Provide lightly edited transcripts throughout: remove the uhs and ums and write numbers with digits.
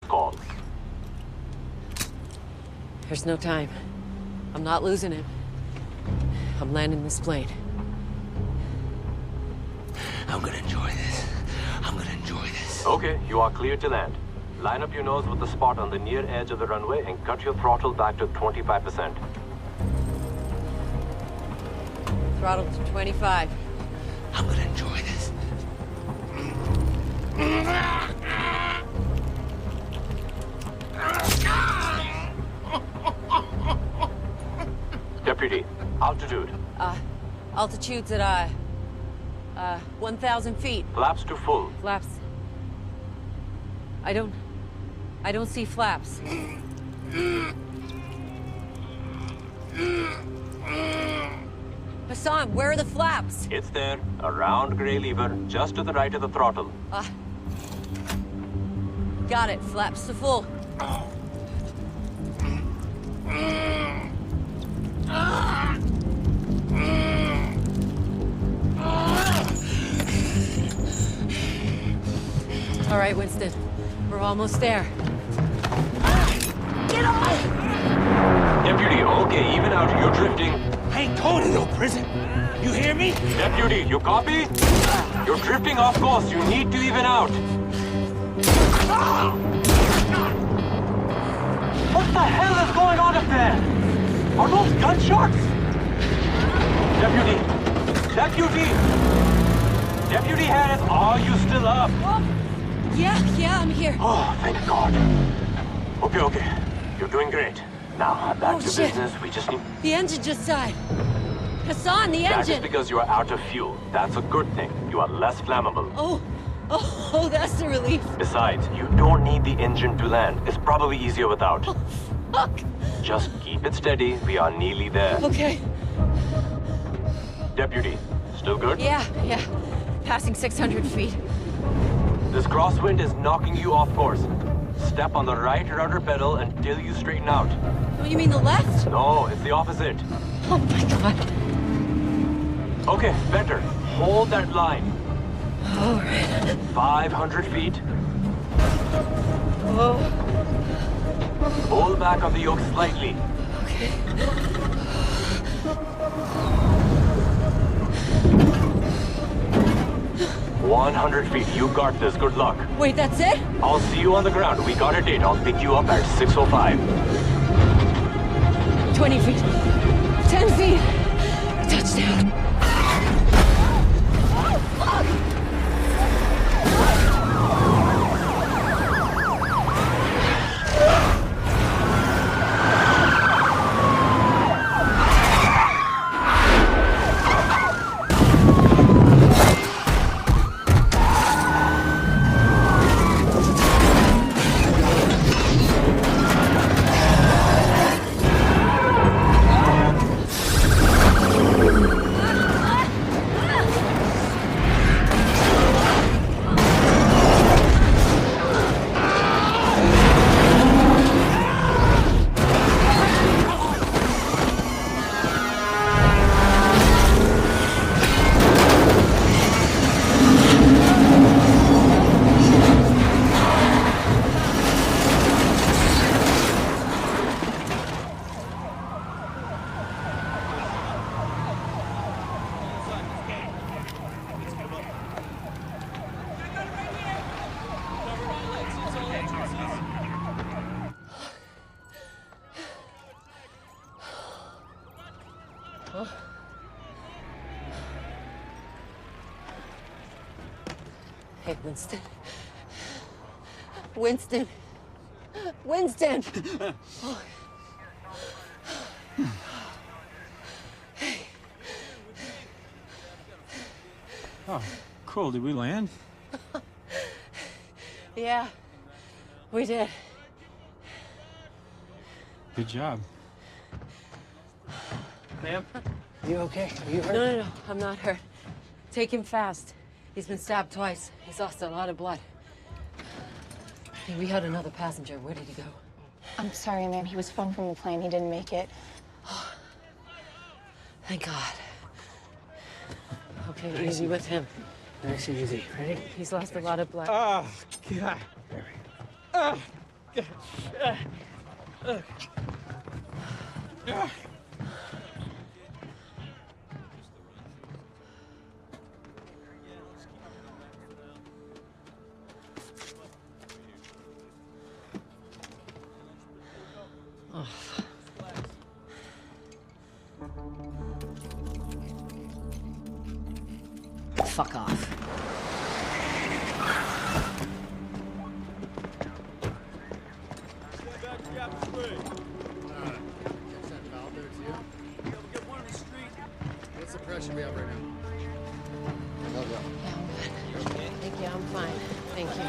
call. There's no time. I'm not losing him. I'm landing this plane. I'm gonna enjoy this. I'm gonna enjoy this. Okay, you are clear to land. Line up your nose with the spot on the near edge of the runway and cut your throttle back to 25%. Throttle to 25. I'm gonna enjoy this. Deputy, altitude. Altitude's at, 1,000 feet. Flaps to full. Flaps. I don't see flaps. Hassan, where are the flaps? It's there, a round gray lever, just to the right of the throttle. Got it. Flaps to full. All right, Winston. We're almost there. Get off! Deputy, okay, even out. You're drifting. I ain't going to no prison. You hear me? Deputy, you copy? You're drifting off course. You need to even out. What the hell is going on up there? Are those gunshots? Deputy! Deputy! Deputy Harris, are you still up? Oh, yeah, I'm here. Oh, thank God. Okay. You're doing great. Now, back to shit. business. We just need... The engine just died. Hassan, the That is engine! because you are out of fuel. That's a good thing. You are less flammable. Oh, that's the relief. Besides, you don't need the engine to land. It's probably easier without. Fuck! Just keep it steady. We are nearly there. Okay. Deputy, still good? Yeah. Passing 600 feet. This crosswind is knocking you off course. Step on the right rudder pedal until you straighten out. Oh, you mean the left? No, it's the opposite. Oh my God. Okay, better. Hold that line. All right. 500 feet. Oh, Pull back on the yoke slightly. okay. 100 feet. You got this. Good luck. Wait, that's it? I'll see you on the ground. We got a date. I'll pick you up at 6:05. 20 feet. 10 feet. Touchdown. Oh, fuck! Hey, Winston. Winston! Oh. Oh, cool. Did we land? Yeah, we did. Good job. Ma'am, are you okay? Are you hurt? No, I'm not hurt. Take him fast. He's been stabbed twice. He's lost a lot of blood. Hey, we had another passenger. Where did he go? I'm sorry, ma'am. He was flung from the plane. He didn't make it. Thank God. Okay, easy with him. Nice and easy. Ready? He's lost a lot of blood. Oh, God. Fuck off. What's the pressure we have right now? Yeah, I'm good. Thank you, I'm fine. Thank you.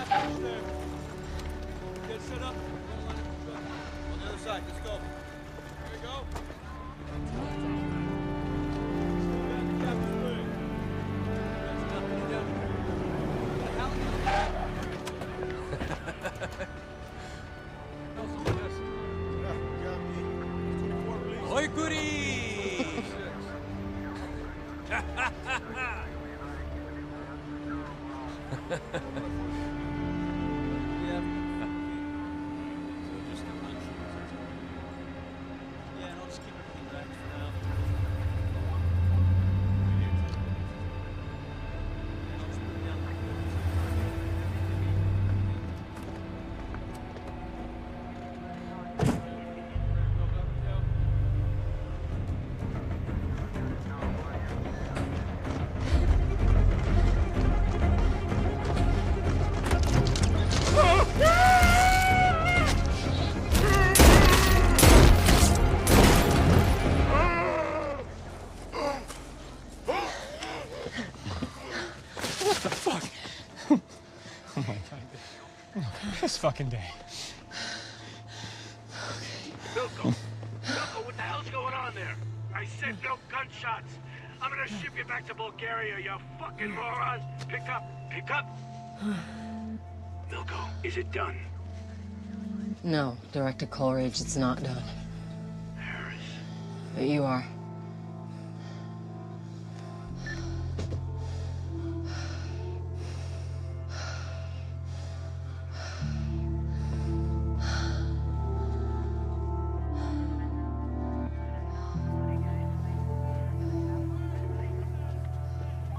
Get set up. On the other side, let's go. Here we go. Oi, Goody! Yeah, I'll just keep everything back for now. And I'll just put it down like This fucking day. Milko, what the hell's going on there? I said no gunshots. I'm gonna ship you back to Bulgaria, you fucking moron. Pick up. Milko, is it done? No, Director Coleridge, it's not done. Harris. But you are.